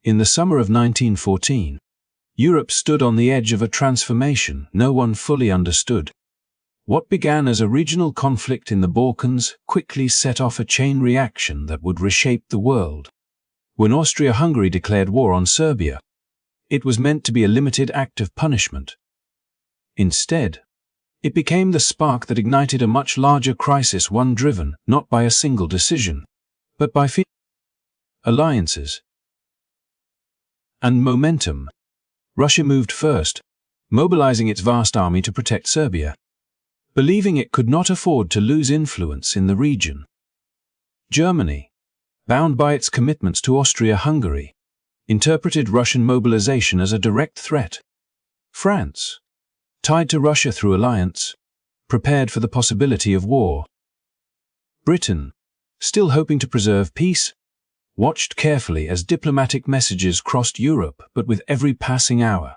In the summer of 1914, Europe stood on the edge of a transformation no one fully understood. What began as a regional conflict in the Balkans quickly set off a chain reaction that would reshape the world. When Austria-Hungary declared war on Serbia, it was meant to be a limited act of punishment. Instead, it became the spark that ignited a much larger crisis, one driven not by a single decision, but by fear, alliances, and momentum. Russia moved first, mobilizing its vast army to protect Serbia, believing it could not afford to lose influence in the region. Germany, bound by its commitments to Austria-Hungary, interpreted Russian mobilization as a direct threat. France, tied to Russia through alliance, prepared for the possibility of war. Britain, still hoping to preserve peace, watched carefully as diplomatic messages crossed Europe, but with every passing hour,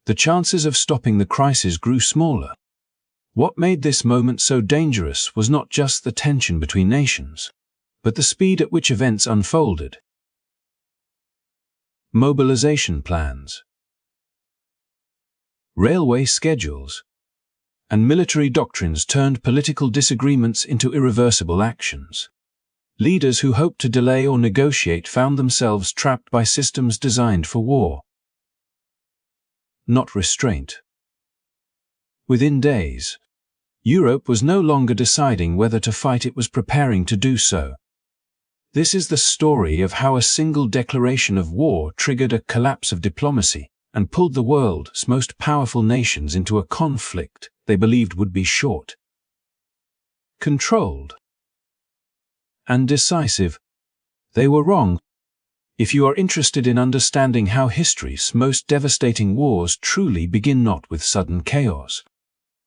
the chances of stopping the crisis grew smaller. What made this moment so dangerous was not just the tension between nations, but the speed at which events unfolded. Mobilization plans, railway schedules, and military doctrines turned political disagreements into irreversible actions. Leaders who hoped to delay or negotiate found themselves trapped by systems designed for war, not restraint. Within days, Europe was no longer deciding whether to fight, it was preparing to do so. This is the story of how a single declaration of war triggered a collapse of diplomacy and pulled the world's most powerful nations into a conflict they believed would be short, controlled, and decisive. They were wrong. If you are interested in understanding how history's most devastating wars truly begin not with sudden chaos,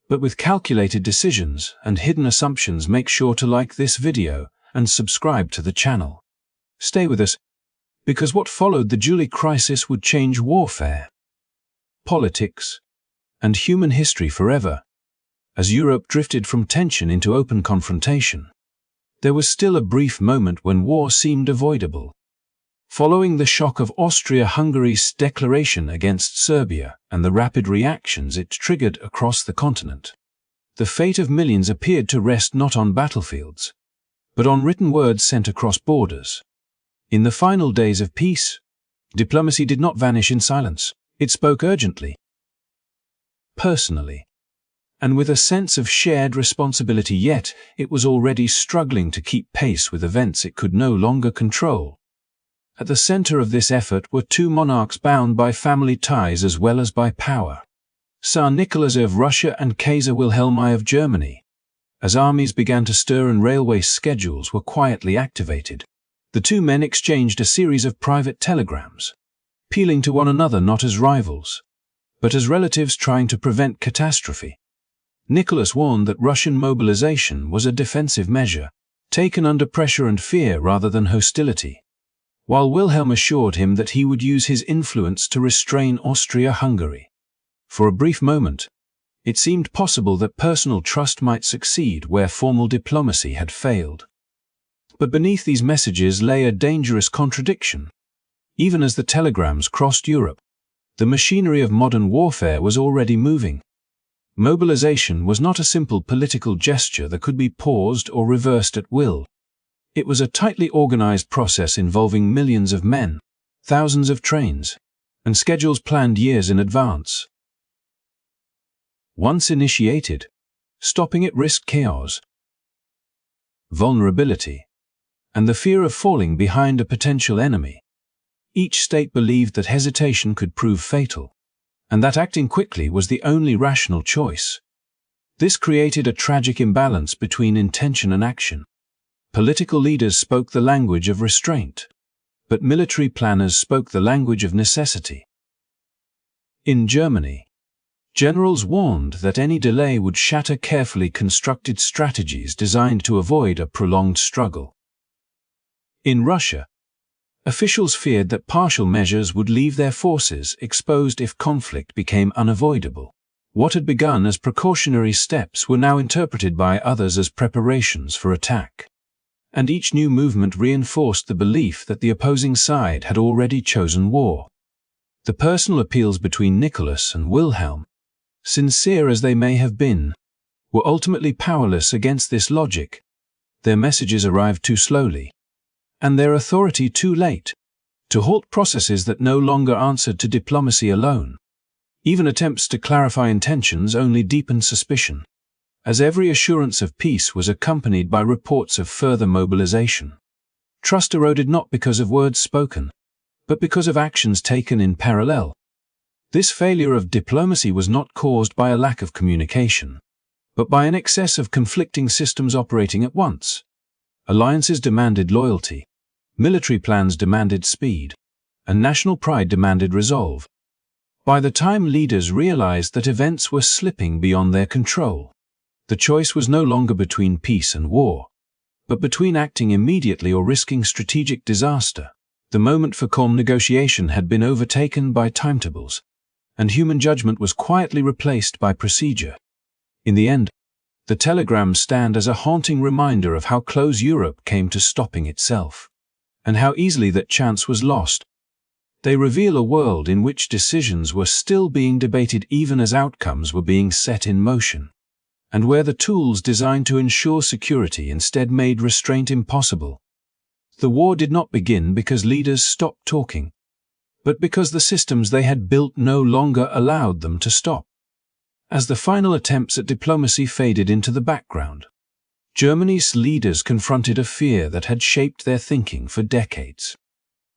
but with calculated decisions and hidden assumptions, make sure to like this video and subscribe to the channel. Stay with us, because what followed the July crisis would change warfare, politics, and human history forever. As Europe drifted from tension into open confrontation, there was still a brief moment when war seemed avoidable. Following the shock of Austria-Hungary's declaration against Serbia and the rapid reactions it triggered across the continent, the fate of millions appeared to rest not on battlefields, but on written words sent across borders. In the final days of peace, diplomacy did not vanish in silence. It spoke urgently, personally, and with a sense of shared responsibility, yet it was already struggling to keep pace with events it could no longer control. At the center of this effort were two monarchs bound by family ties as well as by power, Tsar Nicholas I of Russia and Kaiser Wilhelm I of Germany. As armies began to stir and railway schedules were quietly activated, the two men exchanged a series of private telegrams, appealing to one another not as rivals, but as relatives trying to prevent catastrophe. Nicholas warned that Russian mobilization was a defensive measure, taken under pressure and fear rather than hostility, while Wilhelm assured him that he would use his influence to restrain Austria-Hungary. For a brief moment, it seemed possible that personal trust might succeed where formal diplomacy had failed. But beneath these messages lay a dangerous contradiction. Even as the telegrams crossed Europe, the machinery of modern warfare was already moving. Mobilization was not a simple political gesture that could be paused or reversed at will. It was a tightly organized process involving millions of men, thousands of trains, and schedules planned years in advance. Once initiated, stopping it risked chaos, vulnerability, and the fear of falling behind a potential enemy. Each state believed that hesitation could prove fatal, and that acting quickly was the only rational choice. This created a tragic imbalance between intention and action. Political leaders spoke the language of restraint, but military planners spoke the language of necessity. In Germany, generals warned that any delay would shatter carefully constructed strategies designed to avoid a prolonged struggle. In Russia, officials feared that partial measures would leave their forces exposed if conflict became unavoidable. What had begun as precautionary steps were now interpreted by others as preparations for attack. and each new movement reinforced the belief that the opposing side had already chosen war. The personal appeals between Nicholas and Wilhelm, sincere as they may have been, were ultimately powerless against this logic. Their messages arrived too slowly, and their authority too late, to halt processes that no longer answered to diplomacy alone. Even attempts to clarify intentions only deepened suspicion, as every assurance of peace was accompanied by reports of further mobilization. Trust eroded not because of words spoken, but because of actions taken in parallel. This failure of diplomacy was not caused by a lack of communication, but by an excess of conflicting systems operating at once. Alliances demanded loyalty, military plans demanded speed, and national pride demanded resolve. By the time leaders realized that events were slipping beyond their control, the choice was no longer between peace and war, but between acting immediately or risking strategic disaster. The moment for calm negotiation had been overtaken by timetables, and human judgment was quietly replaced by procedure. In the end, the telegrams stand as a haunting reminder of how close Europe came to stopping itself, and how easily that chance was lost. They reveal a world in which decisions were still being debated even as outcomes were being set in motion, and where the tools designed to ensure security instead made restraint impossible. The war did not begin because leaders stopped talking, but because the systems they had built no longer allowed them to stop. As the final attempts at diplomacy faded into the background, Germany's leaders confronted a fear that had shaped their thinking for decades.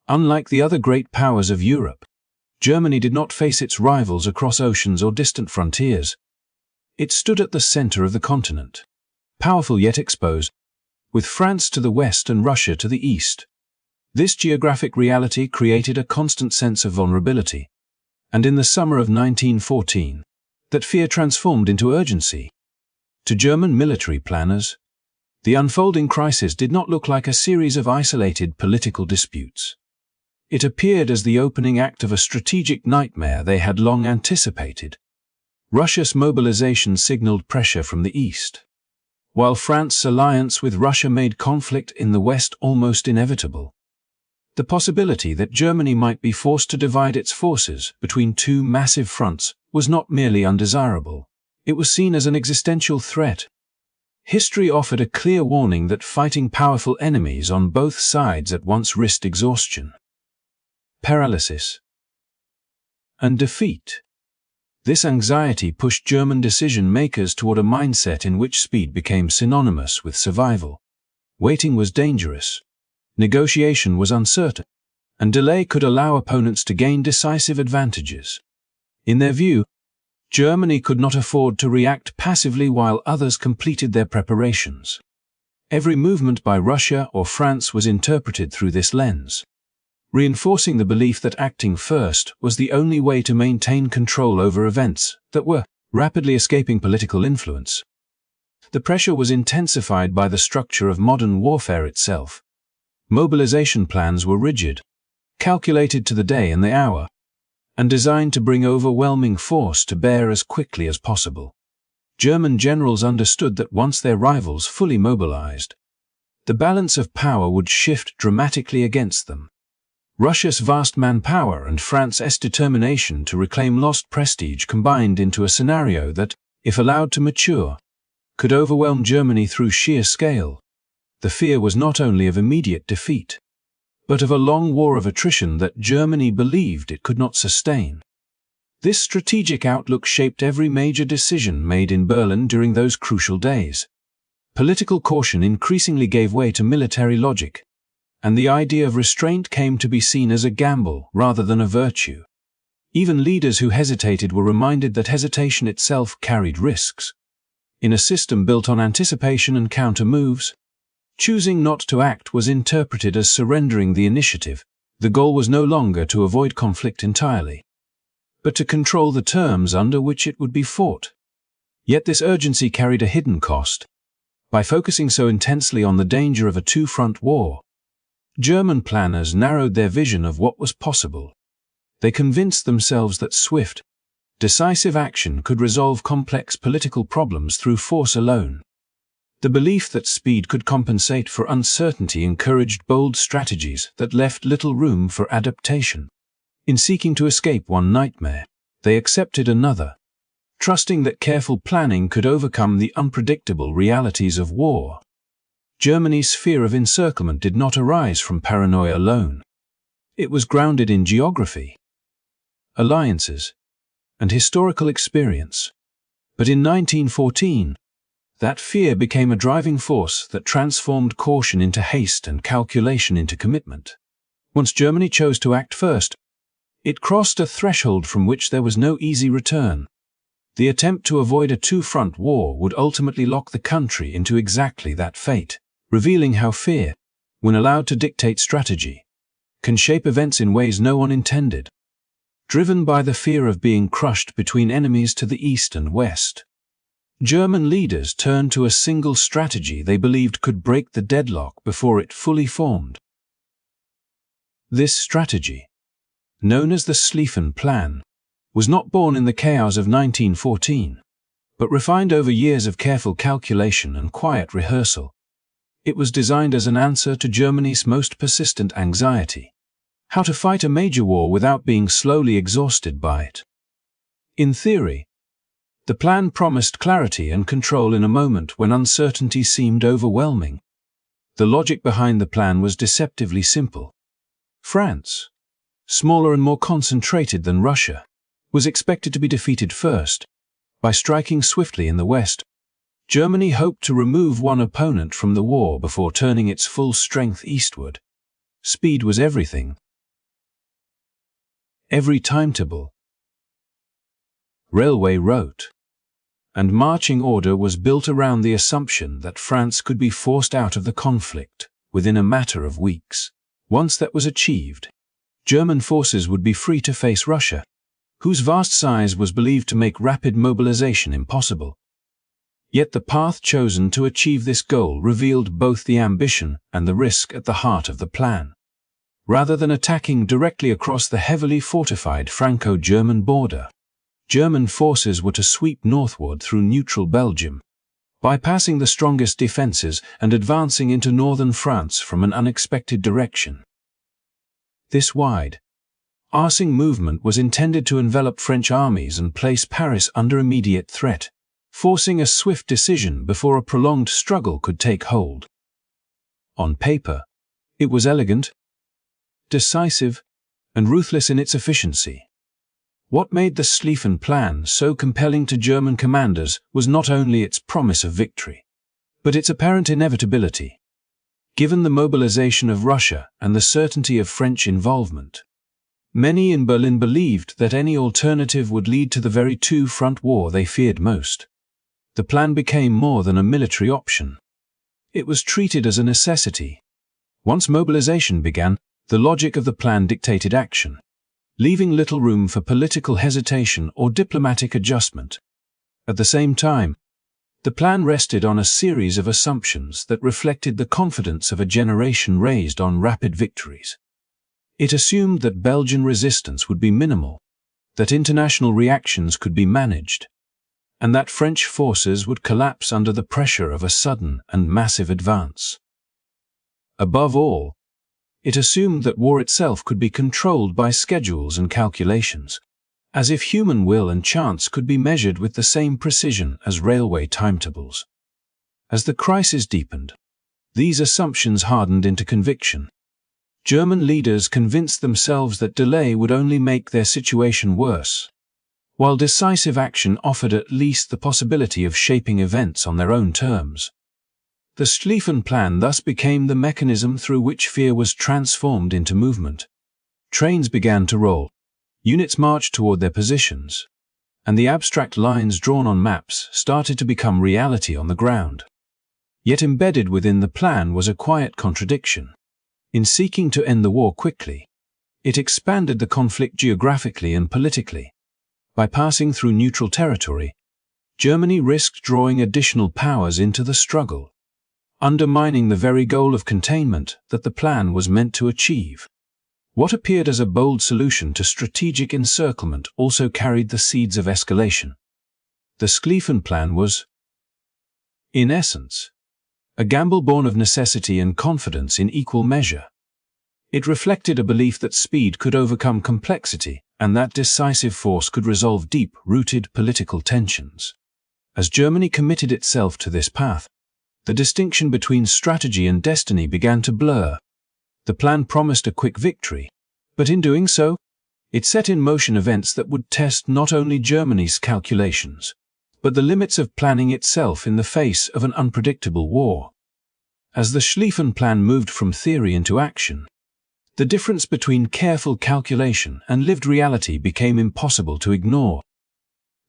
Unlike the other great powers of Europe, Germany did not face its rivals across oceans or distant frontiers. It stood at the center of the continent, powerful yet exposed, with France to the west and Russia to the east. This geographic reality created a constant sense of vulnerability, and in the summer of 1914, that fear transformed into urgency. To German military planners, the unfolding crisis did not look like a series of isolated political disputes. It appeared as the opening act of a strategic nightmare they had long anticipated. Russia's mobilization signaled pressure from the east, while France's alliance with Russia made conflict in the west almost inevitable. The possibility that Germany might be forced to divide its forces between two massive fronts was not merely undesirable, it was seen as an existential threat. History offered a clear warning that fighting powerful enemies on both sides at once risked exhaustion, paralysis, and defeat. This anxiety pushed German decision-makers toward a mindset in which speed became synonymous with survival. Waiting was dangerous, negotiation was uncertain, and delay could allow opponents to gain decisive advantages. In their view, Germany could not afford to react passively while others completed their preparations. Every movement by Russia or France was interpreted through this lens, reinforcing the belief that acting first was the only way to maintain control over events that were rapidly escaping political influence. The pressure was intensified by the structure of modern warfare itself. Mobilization plans were rigid, calculated to the day and the hour, and designed to bring overwhelming force to bear as quickly as possible. German generals understood that once their rivals fully mobilized, the balance of power would shift dramatically against them. Russia's vast manpower and France's determination to reclaim lost prestige combined into a scenario that, if allowed to mature, could overwhelm Germany through sheer scale. The fear was not only of immediate defeat, but of a long war of attrition that Germany believed it could not sustain. This strategic outlook shaped every major decision made in Berlin during those crucial days. Political caution increasingly gave way to military logic, and the idea of restraint came to be seen as a gamble rather than a virtue. Even leaders who hesitated were reminded that hesitation itself carried risks. In a system built on anticipation and counter-moves, choosing not to act was interpreted as surrendering the initiative. The goal was no longer to avoid conflict entirely, but to control the terms under which it would be fought. Yet this urgency carried a hidden cost. By focusing so intensely on the danger of a two-front war, German planners narrowed their vision of what was possible. They convinced themselves that swift, decisive action could resolve complex political problems through force alone. The belief that speed could compensate for uncertainty encouraged bold strategies that left little room for adaptation. In seeking to escape one nightmare, they accepted another, trusting that careful planning could overcome the unpredictable realities of war. Germany's fear of encirclement did not arise from paranoia alone. It was grounded in geography, alliances, and historical experience. But in 1914, that fear became a driving force that transformed caution into haste and calculation into commitment. Once Germany chose to act first, it crossed a threshold from which there was no easy return. The attempt to avoid a two-front war would ultimately lock the country into exactly that fate, revealing how fear, when allowed to dictate strategy, can shape events in ways no one intended. Driven by the fear of being crushed between enemies to the east and west, German leaders turned to a single strategy they believed could break the deadlock before it fully formed. This strategy, known as the Schlieffen Plan, was not born in the chaos of 1914, but refined over years of careful calculation and quiet rehearsal. It was designed as an answer to Germany's most persistent anxiety: how to fight a major war without being slowly exhausted by it. In theory, the plan promised clarity and control in a moment when uncertainty seemed overwhelming. The logic behind the plan was deceptively simple. France, smaller and more concentrated than Russia, was expected to be defeated first. By striking swiftly in the west, Germany hoped to remove one opponent from the war before turning its full strength eastward. Speed was everything. Every timetable, railway route, and marching order was built around the assumption that France could be forced out of the conflict within a matter of weeks. Once that was achieved, German forces would be free to face Russia, whose vast size was believed to make rapid mobilization impossible. Yet the path chosen to achieve this goal revealed both the ambition and the risk at the heart of the plan. Rather than attacking directly across the heavily fortified Franco-German border, German forces were to sweep northward through neutral Belgium, bypassing the strongest defenses and advancing into northern France from an unexpected direction. This wide-arcing movement was intended to envelop French armies and place Paris under immediate threat, forcing a swift decision before a prolonged struggle could take hold. On paper, it was elegant, decisive, and ruthless in its efficiency. What made the Schlieffen Plan so compelling to German commanders was not only its promise of victory, but its apparent inevitability. Given the mobilization of Russia and the certainty of French involvement, many in Berlin believed that any alternative would lead to the very two-front war they feared most. The plan became more than a military option. It was treated as a necessity. Once mobilization began, the logic of the plan dictated action, leaving little room for political hesitation or diplomatic adjustment. At the same time, the plan rested on a series of assumptions that reflected the confidence of a generation raised on rapid victories. It assumed that Belgian resistance would be minimal, that international reactions could be managed, and that French forces would collapse under the pressure of a sudden and massive advance. Above all, it assumed that war itself could be controlled by schedules and calculations, as if human will and chance could be measured with the same precision as railway timetables. As the crisis deepened, these assumptions hardened into conviction. German leaders convinced themselves that delay would only make their situation worse, while decisive action offered at least the possibility of shaping events on their own terms. The Schlieffen Plan thus became the mechanism through which fear was transformed into movement. Trains began to roll, units marched toward their positions, and the abstract lines drawn on maps started to become reality on the ground. Yet embedded within the plan was a quiet contradiction. In seeking to end the war quickly, it expanded the conflict geographically and politically. By passing through neutral territory, Germany risked drawing additional powers into the struggle, undermining the very goal of containment that the plan was meant to achieve. What appeared as a bold solution to strategic encirclement also carried the seeds of escalation. The Schlieffen Plan was, in essence, a gamble born of necessity and confidence in equal measure. It reflected a belief that speed could overcome complexity, and that decisive force could resolve deep-rooted political tensions. As Germany committed itself to this path, the distinction between strategy and destiny began to blur. The plan promised a quick victory, but in doing so, it set in motion events that would test not only Germany's calculations, but the limits of planning itself in the face of an unpredictable war. As the Schlieffen Plan moved from theory into action, the difference between careful calculation and lived reality became impossible to ignore.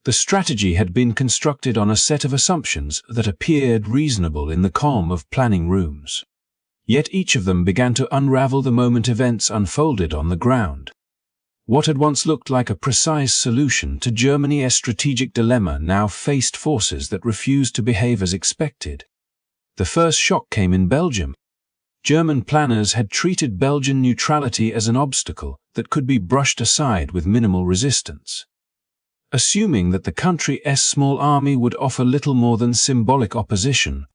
The strategy had been constructed on a set of assumptions that appeared reasonable in the calm of planning rooms. Yet each of them began to unravel the moment events unfolded on the ground. What had once looked like a precise solution to Germany's strategic dilemma now faced forces that refused to behave as expected. The first shock came in Belgium. German planners had treated Belgian neutrality as an obstacle that could be brushed aside with minimal resistance, assuming that the country's small army would offer little more than symbolic opposition.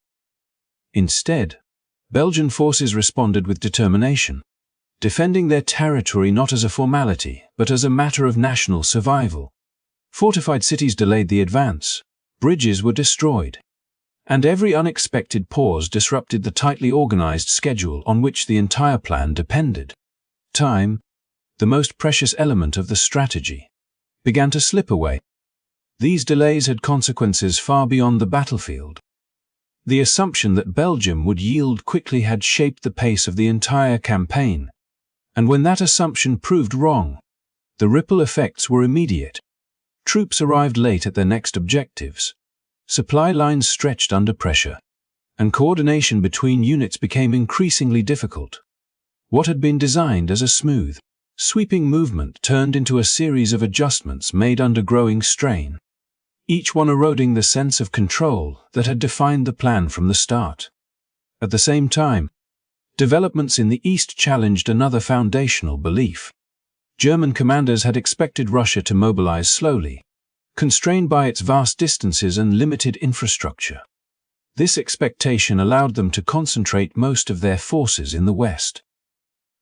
Instead, Belgian forces responded with determination, defending their territory not as a formality, but as a matter of national survival. Fortified cities delayed the advance, bridges were destroyed, and every unexpected pause disrupted the tightly organized schedule on which the entire plan depended. Time, the most precious element of the strategy, began to slip away. These delays had consequences far beyond the battlefield. The assumption that Belgium would yield quickly had shaped the pace of the entire campaign, and when that assumption proved wrong, the ripple effects were immediate. Troops arrived late at their next objectives. Supply lines stretched under pressure, and coordination between units became increasingly difficult. What had been designed as a smooth, sweeping movement turned into a series of adjustments made under growing strain, each one eroding the sense of control that had defined the plan from the start. At the same time, developments in the East challenged another foundational belief. German commanders had expected Russia to mobilize slowly, constrained by its vast distances and limited infrastructure. This expectation allowed them to concentrate most of their forces in the West,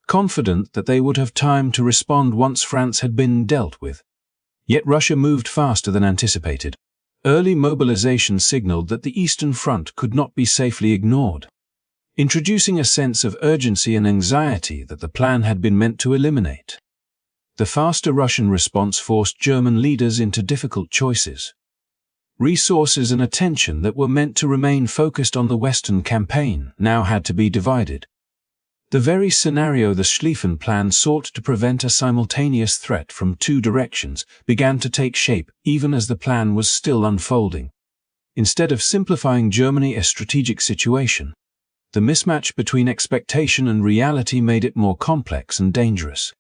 confident that they would have time to respond once France had been dealt with. Yet Russia moved faster than anticipated. Early mobilization signaled that the Eastern Front could not be safely ignored, introducing a sense of urgency and anxiety that the plan had been meant to eliminate. The faster Russian response forced German leaders into difficult choices. Resources and attention that were meant to remain focused on the Western campaign now had to be divided. The very scenario the Schlieffen Plan sought to prevent, a simultaneous threat from two directions, began to take shape even as the plan was still unfolding. Instead of simplifying Germany's strategic situation, the mismatch between expectation and reality made it more complex and dangerous.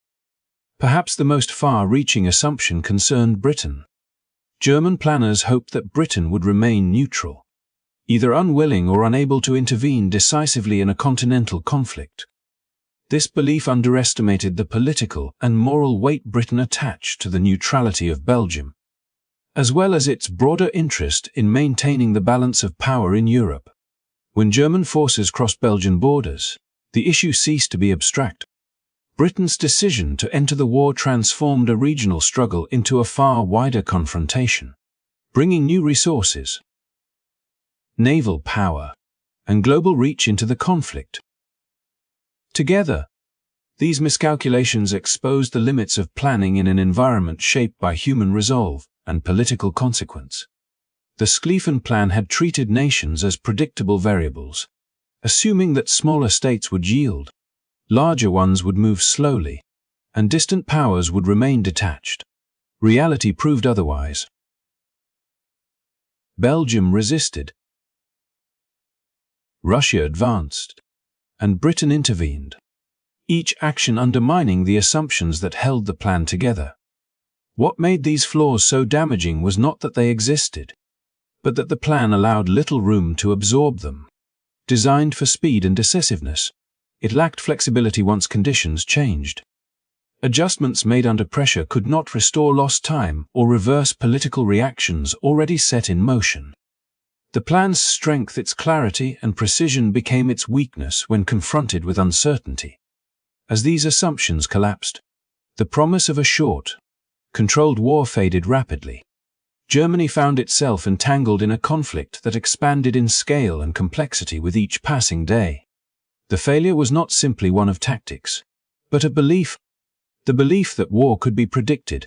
Perhaps the most far-reaching assumption concerned Britain. German planners hoped that Britain would remain neutral, either unwilling or unable to intervene decisively in a continental conflict. This belief underestimated the political and moral weight Britain attached to the neutrality of Belgium, as well as its broader interest in maintaining the balance of power in Europe. When German forces crossed Belgian borders, the issue ceased to be abstract. Britain's decision to enter the war transformed a regional struggle into a far wider confrontation, bringing new resources, naval power, and global reach into the conflict. Together, these miscalculations exposed the limits of planning in an environment shaped by human resolve and political consequence. The Schlieffen Plan had treated nations as predictable variables, assuming that smaller states would yield, larger ones would move slowly, and distant powers would remain detached. Reality proved otherwise. Belgium resisted, Russia advanced, and Britain intervened, each action undermining the assumptions that held the plan together. What made these flaws so damaging was not that they existed, but that the plan allowed little room to absorb them. Designed for speed and decisiveness, it lacked flexibility once conditions changed. Adjustments made under pressure could not restore lost time or reverse political reactions already set in motion. The plan's strength, its clarity and precision became its weakness when confronted with uncertainty. As these assumptions collapsed, the promise of a short, controlled war faded rapidly. Germany found itself entangled in a conflict that expanded in scale and complexity with each passing day. The failure was not simply one of tactics, but a belief, the belief that war could be predicted,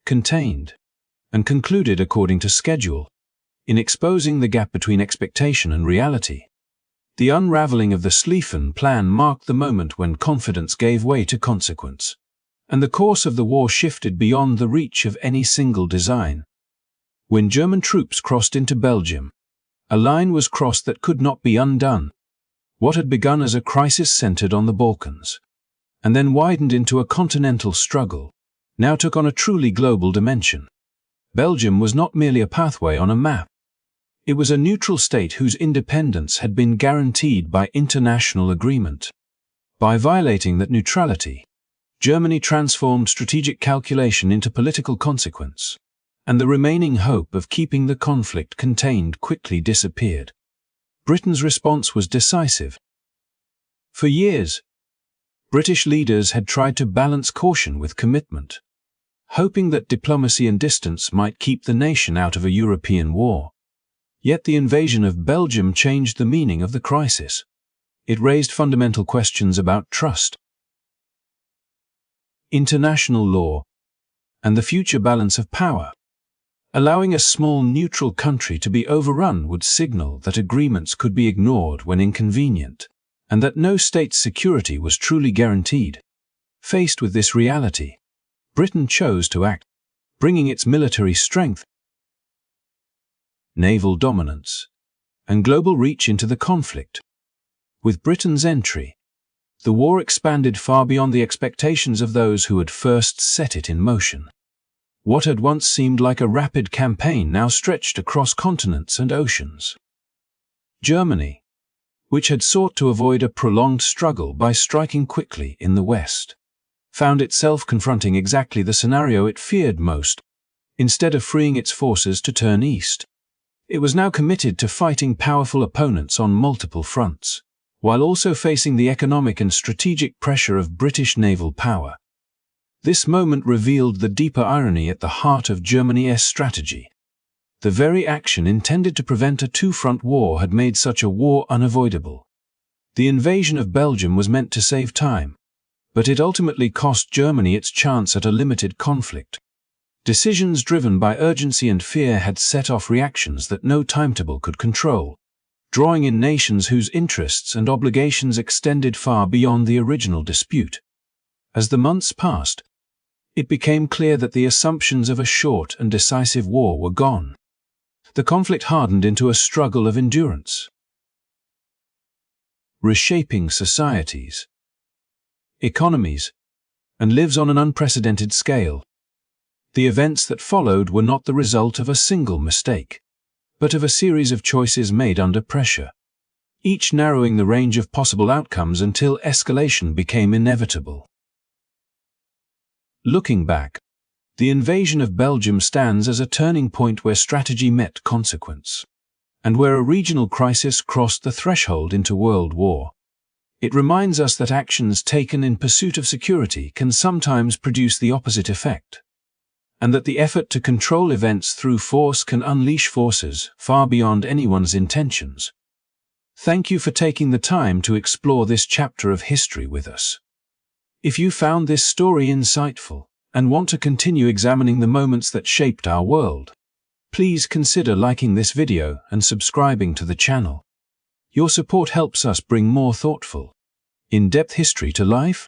contained, and concluded according to schedule. In exposing the gap between expectation and reality, the unraveling of the Schlieffen Plan marked the moment when confidence gave way to consequence, and the course of the war shifted beyond the reach of any single design. When German troops crossed into Belgium, a line was crossed that could not be undone. What had begun as a crisis centered on the Balkans, and then widened into a continental struggle, now took on a truly global dimension. Belgium was not merely a pathway on a map. It was a neutral state whose independence had been guaranteed by international agreement. By violating that neutrality, Germany transformed strategic calculation into political consequence, and the remaining hope of keeping the conflict contained quickly disappeared. Britain's response was decisive. For years, British leaders had tried to balance caution with commitment, hoping that diplomacy and distance might keep the nation out of a European war. Yet the invasion of Belgium changed the meaning of the crisis. It raised fundamental questions about trust, international law, and the future balance of power. Allowing a small neutral country to be overrun would signal that agreements could be ignored when inconvenient, and that no state's security was truly guaranteed. Faced with this reality, Britain chose to act, bringing its military strength, naval dominance, and global reach into the conflict. With Britain's entry, the war expanded far beyond the expectations of those who had first set it in motion. What had once seemed like a rapid campaign now stretched across continents and oceans. Germany, which had sought to avoid a prolonged struggle by striking quickly in the West, found itself confronting exactly the scenario it feared most. Instead of freeing its forces to turn east, it was now committed to fighting powerful opponents on multiple fronts, while also facing the economic and strategic pressure of British naval power. This moment revealed the deeper irony at the heart of Germany's strategy. The very action intended to prevent a two-front war had made such a war unavoidable. The invasion of Belgium was meant to save time, but it ultimately cost Germany its chance at a limited conflict. Decisions driven by urgency and fear had set off reactions that no timetable could control, drawing in nations whose interests and obligations extended far beyond the original dispute. As the months passed, it became clear that the assumptions of a short and decisive war were gone. The conflict hardened into a struggle of endurance, reshaping societies, economies, and lives on an unprecedented scale. The events that followed were not the result of a single mistake, but of a series of choices made under pressure, each narrowing the range of possible outcomes until escalation became inevitable. Looking back, the invasion of Belgium stands as a turning point where strategy met consequence, and where a regional crisis crossed the threshold into world war. It reminds us that actions taken in pursuit of security can sometimes produce the opposite effect, and that the effort to control events through force can unleash forces far beyond anyone's intentions. Thank you for taking the time to explore this chapter of history with us. If you found this story insightful and want to continue examining the moments that shaped our world, please consider liking this video and subscribing to the channel. Your support helps us bring more thoughtful, in-depth history to life,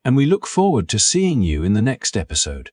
and we look forward to seeing you in the next episode.